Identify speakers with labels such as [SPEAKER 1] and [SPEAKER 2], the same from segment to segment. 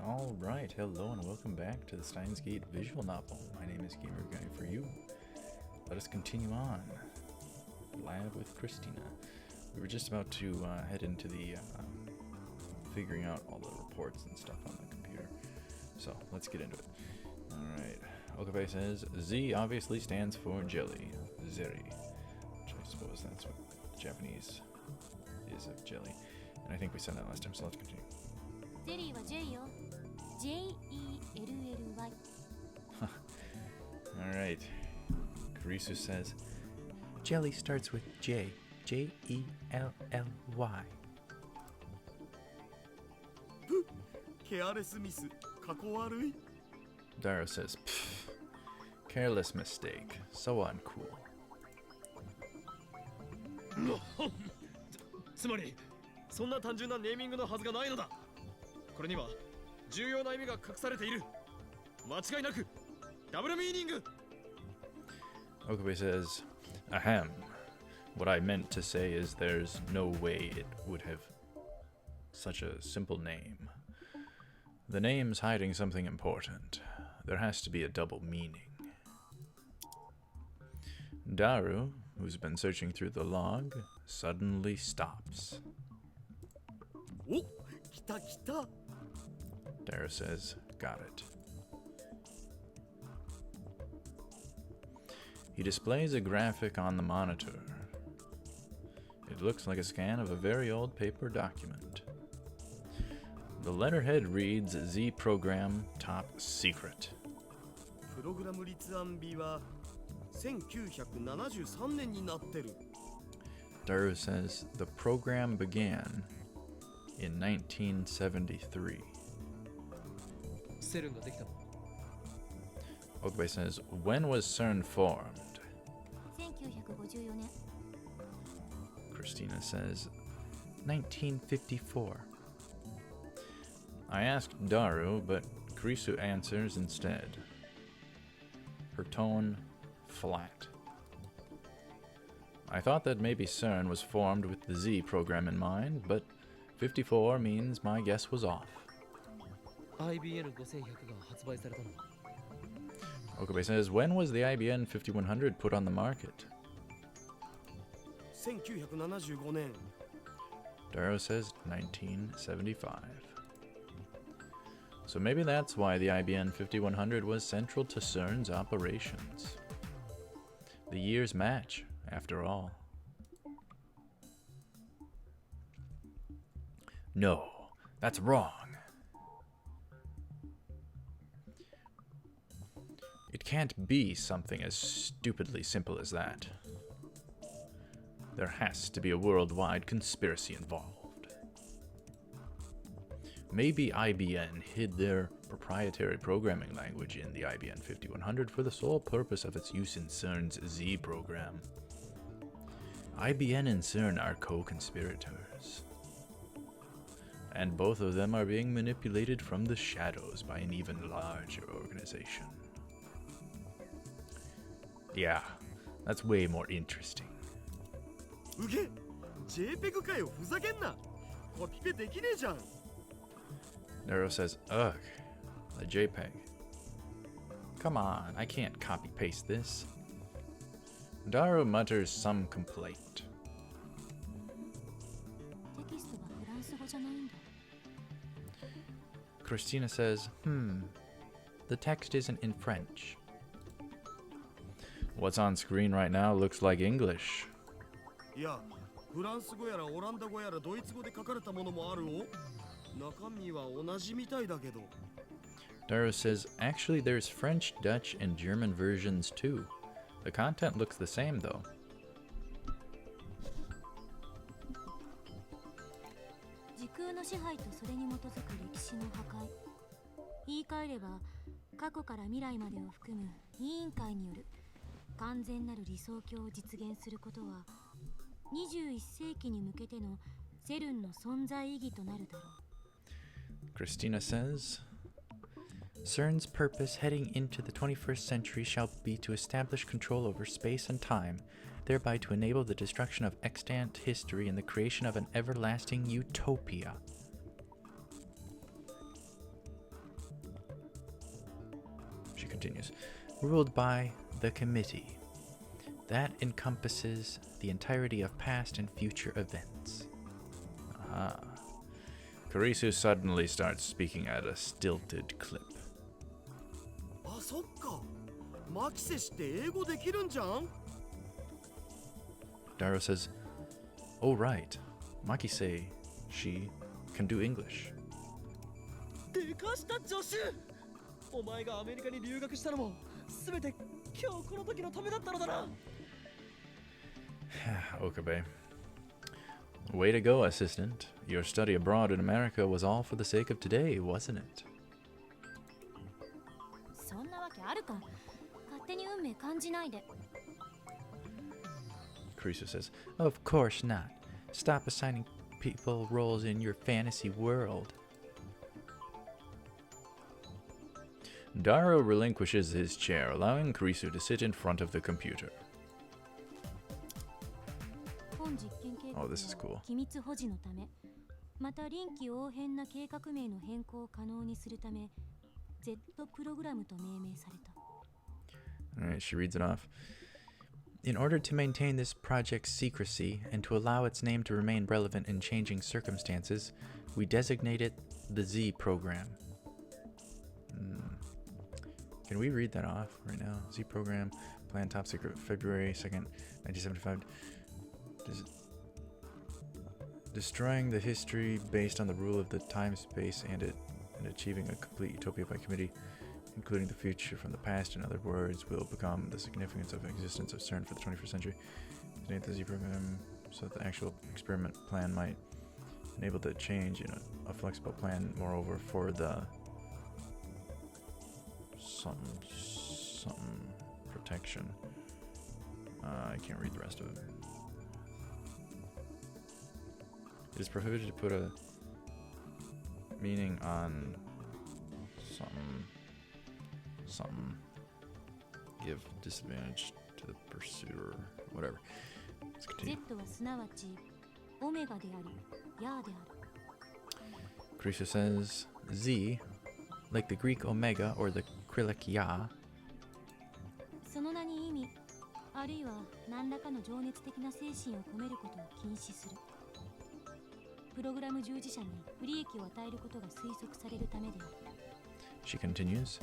[SPEAKER 1] Alright, hello and welcome back to the Steins visual novel. My name is Gamer Guy for you. Let us continue on. Lab with Christina. We were just about to head into the figuring out all the reports and stuff on the computer. So, let's get into it. Alright, Okabe says, Z obviously stands for jelly. Zeri. Which I suppose that's what Japanese is of jelly. And I think we said that last time, so let's continue.
[SPEAKER 2] Zeri wa J yo. J-E-L-L-Y.
[SPEAKER 1] Alright. Karisu says, jelly starts with J. J-E-L-L-Y.
[SPEAKER 3] Careless miss. Kako warui.
[SPEAKER 1] Daro says, pfft. Careless mistake. So uncool.
[SPEAKER 3] つまりそんな単純なネーミングのはずがないのだ。これには重要な意味が隠されている。間違いなくダブルミーニング。
[SPEAKER 1] Okabe says, ahem. What I meant to say is there's no way it would have such a simple name. The name's hiding something important. There has to be a double meaning. Daru, who's been searching through the log, suddenly stops.
[SPEAKER 3] お、来た来た。
[SPEAKER 1] Daru says, got it. He displays a graphic on the monitor. It looks like a scan of a very old paper document. The letterhead reads Z Program Top Secret.
[SPEAKER 3] プログラム立案日は1973年になってる。
[SPEAKER 1] Daru says the program began in 1973.
[SPEAKER 3] セルンができたの。
[SPEAKER 1] Okabe says, when was CERN formed?
[SPEAKER 2] 1954年。
[SPEAKER 1] Christina says, 1954. I asked Daru, but Karisu answers instead. Her tone flat. I thought that maybe CERN was formed with the Z program in mind, but 54 means my guess was off.
[SPEAKER 3] IBN 5100が発売されたの。
[SPEAKER 1] Okabe says, when was the IBN 5100 put on the market?
[SPEAKER 3] 1975年。
[SPEAKER 1] Daru says 1975. So maybe that's why the IBN 5100 was central to CERN's operations. The years match, after all. No, that's wrong. It can't be something as stupidly simple as that. There has to be a worldwide conspiracy involved. Maybe IBM hid their proprietary programming language in the IBM 5100 for the sole purpose of its use in CERN's Z program. IBM and CERN are co-conspirators. And both of them are being manipulated from the shadows by an even larger organization. Yeah, that's way more interesting.
[SPEAKER 3] うげ、JPEG かよ、ふざけんな。コピペできねえじゃん。
[SPEAKER 1] Daru says, ugh, a JPEG. Come on, I can't copy-paste this. Daru mutters some complaint.
[SPEAKER 2] テキストがフランス語じゃないんだ。
[SPEAKER 1] Christina says, the text isn't in French. What's on screen right now looks like English.
[SPEAKER 3] いや、フランス語やらオランダ語やらドイツ語で書かれたものもあるお。中身は同じみたいだけど。
[SPEAKER 1] Daru says, actually there's French, Dutch, and German versions too. The content looks the same though.
[SPEAKER 2] 時空の支配とそれに基づく歴史の破壊。言い換えれば、過去から未来までを含む委員会による完全なる理想郷を実現することは、21世紀に向けてのセルンの存在意義となるだろう。
[SPEAKER 1] Christina says, CERN's purpose heading into the 21st century shall be to establish control over space and time, thereby to enable the destruction of extant history and the creation of an everlasting utopia. She continues. Ruled by the committee. That encompasses the entirety of past and future events. Aha. Kurisu suddenly starts speaking at a stilted clip.
[SPEAKER 4] あ、そっか。マキセして英語できるんじゃん。
[SPEAKER 1] Daro says, oh right, Makise, she can do English.
[SPEAKER 3] でかした助手。お前がアメリカに留学したのも全て今日この時のためだったのだな。
[SPEAKER 1] Okabe. Way to go, assistant. Your study abroad in America was all for the sake of today, wasn't it?
[SPEAKER 2] そんなわけあるか。勝手に運命感じないで。
[SPEAKER 1] Kurisu says, of course not. Stop assigning people roles in your fantasy world. Daro relinquishes his chair, allowing Kurisu to sit in front of the computer.
[SPEAKER 2] 本実験計画
[SPEAKER 1] Oh, this is cool.
[SPEAKER 2] は機密保持のため、また臨機応変な計画名の変更を可能にするため、Z プログラムと命名された。
[SPEAKER 1] Alright, she reads it off. In order to maintain this project's secrecy and to allow its name to remain relevant in changing circumstances, we designate it the Z program. Can we read that off right now? Z program, planned top secret, February 2nd, 1975. Destroying the history based on the rule of the time, space, and achieving a complete utopia by committee, including the future from the past. In other words, will become the significance of existence of CERN for the 21st century. Designate the Z program so that the actual experiment plan might enable the change in a flexible plan. Moreover, for the something protection. I can't read the rest of it. It is prohibited to put a meaning on something. Give disadvantage to the pursuer. Whatever. Let's continue.
[SPEAKER 2] Z はすなわちオメガであり、ヤーである。
[SPEAKER 1] Krisha says Z, like the Greek omega or the Cyrillic Ya,
[SPEAKER 2] その名に意味、あるいは何らかの情熱的な精神を込めることを禁止する。プログラム従事者に不利益を与えることが推測されるためである。
[SPEAKER 1] she continues.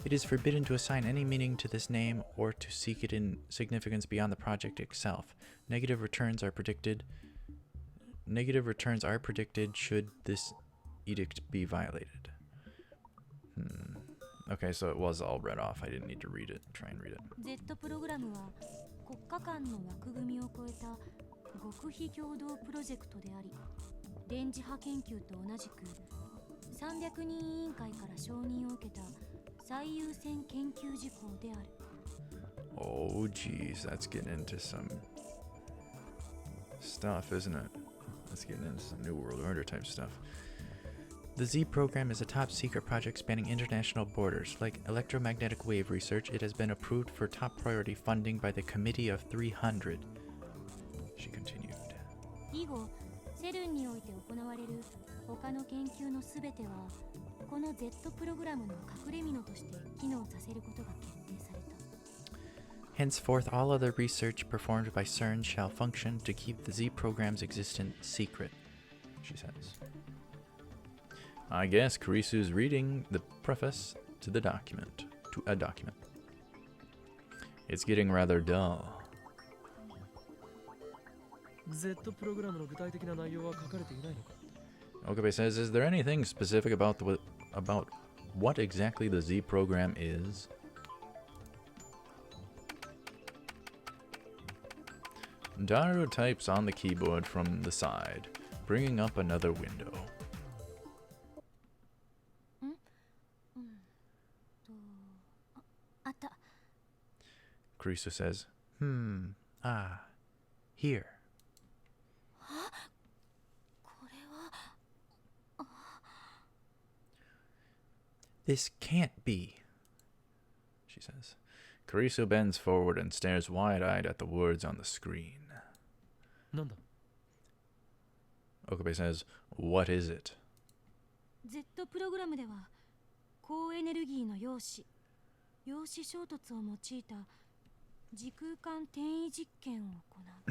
[SPEAKER 1] It is forbidden to assign any meaning to this name or to seek it in significance beyond the project itself. Negative returns are predicted should this edict be violated. Okay, so it was all read off. I didn't need to read it. Try and read it.
[SPEAKER 2] Z プログラムは国家間の枠組みを超えた極秘共同プロジェクトであり、電磁波研究と同じく300人委員会から承認を受けた最優先研究事項である。
[SPEAKER 1] Oh, geez, that's getting into some stuff, isn't it? That's getting into some New World Order type stuff. The Z program is a top secret project spanning international borders. Like electromagnetic wave research, it has been approved for top priority funding by the Committee of 300. She continued.
[SPEAKER 2] 以後、セルンにおいて行われる他の研究のすべては、この Z プログラムの隠れ蓑として機能させることが決定された。
[SPEAKER 1] Henceforth, all other research performed by CERN shall function to keep the Z program's existence secret, she says. I guess Kurisu's reading the preface to a document. It's getting rather dull.
[SPEAKER 3] Z プログラムの具体的な内容は書かれていないのか。
[SPEAKER 1] Okabe says, is there anything specific about what exactly the Z program is? Daru types on the keyboard from the side, bringing up another window.
[SPEAKER 2] あった。
[SPEAKER 1] Kurisu says, here.
[SPEAKER 2] これは
[SPEAKER 1] This can't be, she says. Kurisu bends forward and stares wide-eyed at the words on the screen.
[SPEAKER 3] なんだ。
[SPEAKER 1] Okabe says, what is it?
[SPEAKER 2] Z プログラムでは高エネルギーの陽子陽子衝突を用いた時空間転移実験を行う。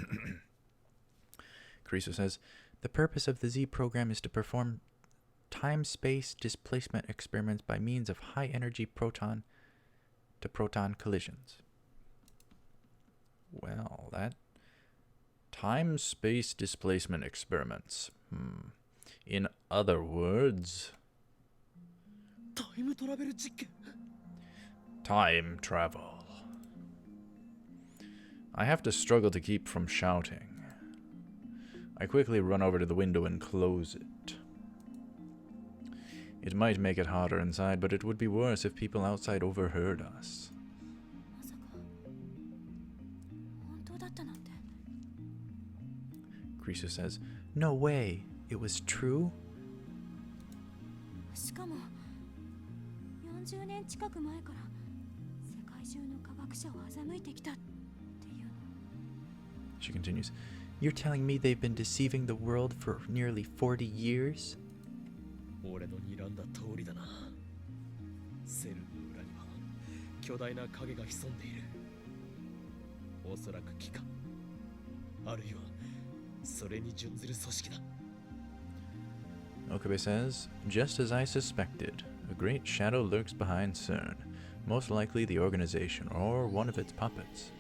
[SPEAKER 1] Carrizo says, the purpose of the Z program is to perform time-space displacement experiments by means of high-energy proton-to-proton collisions. Well, that... Time-space displacement experiments. In other words...
[SPEAKER 3] タイムトラベル実験
[SPEAKER 1] Time travel. I have to struggle to keep from shouting. I quickly run over to the window and close it. It might make it hotter inside, but it would be worse if people outside overheard us.
[SPEAKER 2] まさか本当だったなんて。
[SPEAKER 1] Carrizo says, no way. It was true?
[SPEAKER 2] しかも40年近く前から世界中の科学者を欺いてきたっていうの。
[SPEAKER 1] She continues, you're telling me they've been deceiving the world for nearly 40 years?
[SPEAKER 3] 俺の睨んだ通りだな。セルの裏には巨大な影が潜んでいる。おそらく機関、あるいはそれに準ずる組織だ。
[SPEAKER 1] Okabe says, just as I suspected, a great shadow lurks behind CERN, most likely the organization or one of its puppets.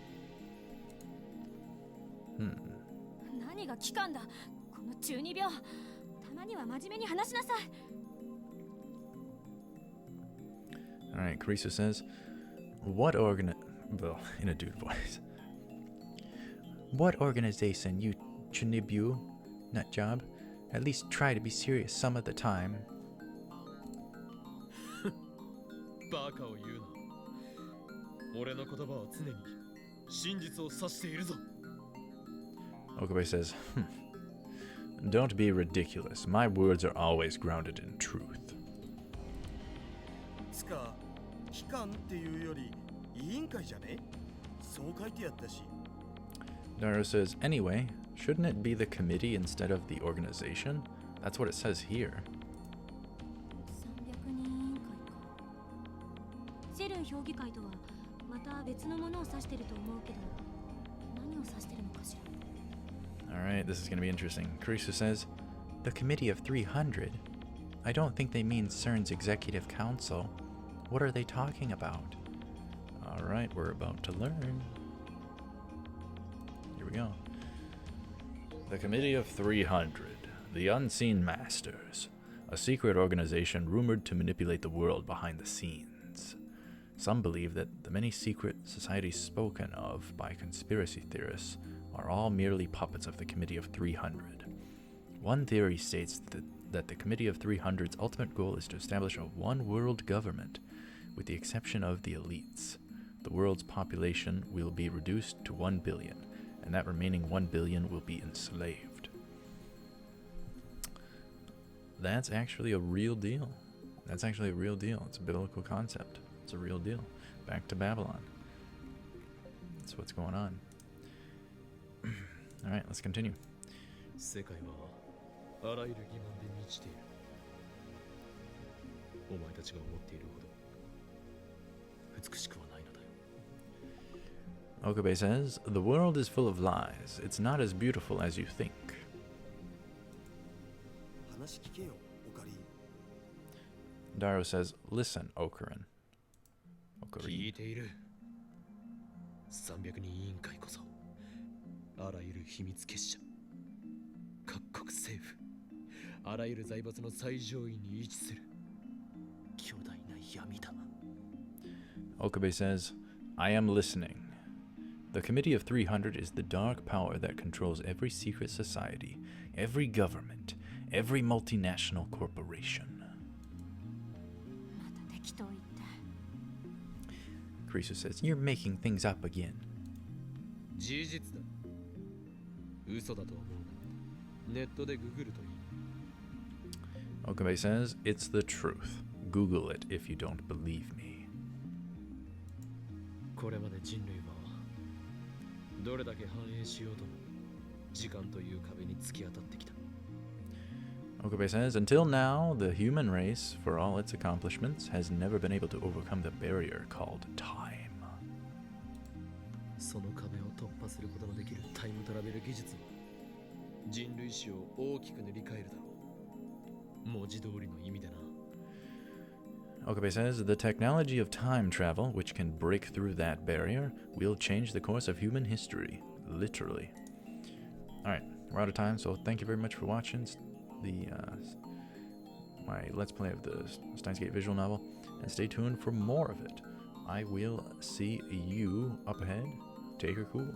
[SPEAKER 2] 何が機関だ、この中二病。たまには真面目に話しなさい。
[SPEAKER 1] Alright, Carrizo says, well, in a dude voice. What organization, you chunibu, nut job? At least try to be serious some of the time.
[SPEAKER 3] バカを言うな。俺の言葉は常に真実を指しているぞ。
[SPEAKER 1] Okabe says, don't be ridiculous. My words are always grounded in truth.
[SPEAKER 4] つか機関っていうより委員会じゃね？そう書いてあったし。
[SPEAKER 1] Daru says, anyway, shouldn't it be the committee instead of the organization? That's what it says here.
[SPEAKER 2] 300人委員会か。セルン評議会とはまた別のものを指してると思うけど、何を指してるのかしら。
[SPEAKER 1] Alright, this is going to be interesting. Carrizo says, the committee of 300? I don't think they mean CERN's executive council. What are they talking about? Alright, we're about to learn. Here we go. The Committee of 300, the Unseen Masters, a secret organization rumored to manipulate the world behind the scenes. Some believe that the many secret societies spoken of by conspiracy theorists are all merely puppets of the Committee of 300. One theory states that the Committee of 300's ultimate goal is to establish a one-world government, with the exception of the elites. The world's population will be reduced to 1 billion, and that remaining 1 billion will be enslaved. That's actually a real deal. That's actually a real deal. It's a biblical concept. It's a real deal. Back to Babylon. That's what's going on. Alright, let's continue.
[SPEAKER 3] 世界はあらゆる疑問で満ちている。お前たちが思っているほど美しくはないのだよ。
[SPEAKER 1] Okabe says, the world is full of lies. It's not as beautiful as you think.
[SPEAKER 4] 話聞けよ、オカリン。
[SPEAKER 1] Daru says, listen, Okarin.
[SPEAKER 3] 聞いている。300人委員会こそあらゆる秘密結社、各国政府、あらゆる財閥の最上位に位置する巨大な闇だ。
[SPEAKER 1] Okabe says, I am listening. The Committee of 300 is the dark power that controls every secret society, every government, every multinational corporation.
[SPEAKER 2] また適当言って。
[SPEAKER 1] Carrizo says, you're making things up again.
[SPEAKER 3] 事実だ。嘘だと思う。ネットでググるといい。
[SPEAKER 1] Okabe says, it's the truth. Google it if you don't believe me.
[SPEAKER 3] これまで人類はどれだけ繁栄しようとも時間という壁に突き当たってきた。
[SPEAKER 1] Okabe says, until now, the human race, for all its accomplishments, has never been able to overcome the barrier called time.
[SPEAKER 3] その壁を突破することのできるタイムトラベル技術を人類史を大きく塗り替えるだろう。文字通りの意味でな。
[SPEAKER 1] Okabe says, the technology of time travel, which can break through that barrier, will change the course of human history. Literally. Alright, we're out of time, so thank you very much for watching my Let's Play of the Steins Gate visual novel, and stay tuned for more of it. I will see you up ahead. Take her cool.